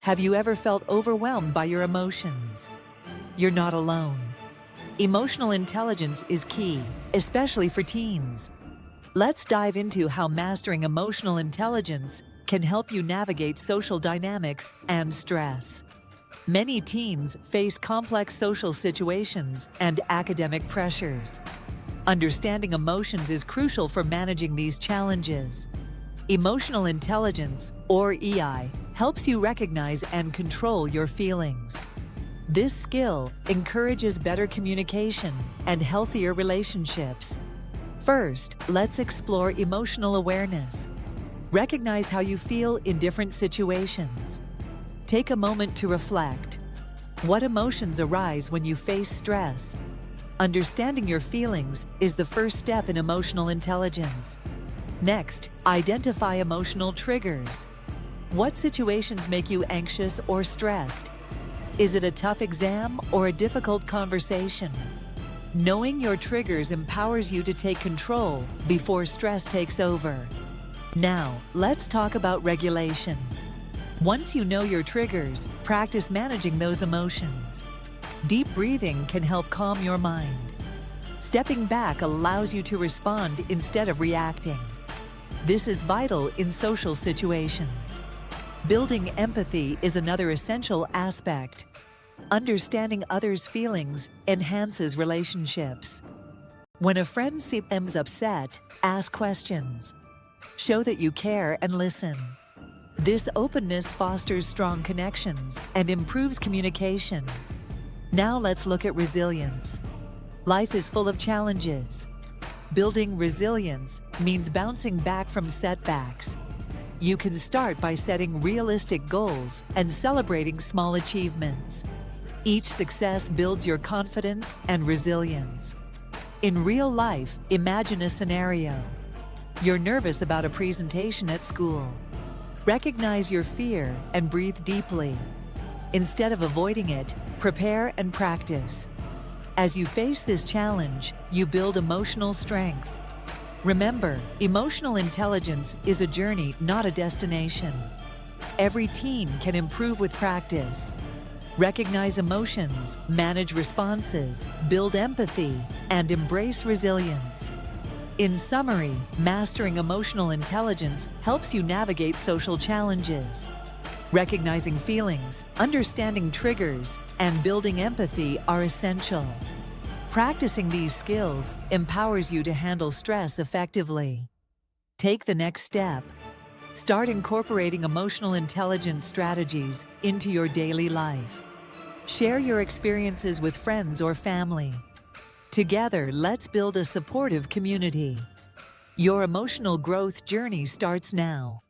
Have you ever felt overwhelmed by your emotions? You're not alone. Emotional intelligence is key, especially for teens. Let's dive into how mastering emotional intelligence can help you navigate social dynamics and stress. Many teens face complex social situations and academic pressures. Understanding emotions is crucial for managing these challenges. Emotional intelligence, or EI, helps you recognize and control your feelings. This skill encourages better communication and healthier relationships. First, let's explore emotional awareness. Recognize how you feel in different situations. Take a moment to reflect. What emotions arise when you face stress? Understanding your feelings is the first step in emotional intelligence. Next, identify emotional triggers. What situations make you anxious or stressed? Is it a tough exam or a difficult conversation? Knowing your triggers empowers you to take control before stress takes over. Now, let's talk about regulation. Once you know your triggers, practice managing those emotions. Deep breathing can help calm your mind. Stepping back allows you to respond instead of reacting. This is vital in social situations. Building empathy is another essential aspect. Understanding others' feelings enhances relationships. When a friend seems upset, ask questions. Show that you care and listen. This openness fosters strong connections and improves communication. Now let's look at resilience. Life is full of challenges. Building resilience means bouncing back from setbacks. You can start by setting realistic goals and celebrating small achievements. Each success builds your confidence and resilience. In real life, imagine a scenario. You're nervous about a presentation at school. Recognize your fear and breathe deeply. Instead of avoiding it, prepare and practice. As you face this challenge, you build emotional strength. Remember, emotional intelligence is a journey, not a destination. Every teen can improve with practice. Recognize emotions, manage responses, build empathy, and embrace resilience. In summary, mastering emotional intelligence helps you navigate social challenges. Recognizing feelings, understanding triggers, and building empathy are essential. Practicing these skills empowers you to handle stress effectively. Take the next step. Start incorporating emotional intelligence strategies into your daily life. Share your experiences with friends or family. Together, let's build a supportive community. Your emotional growth journey starts now.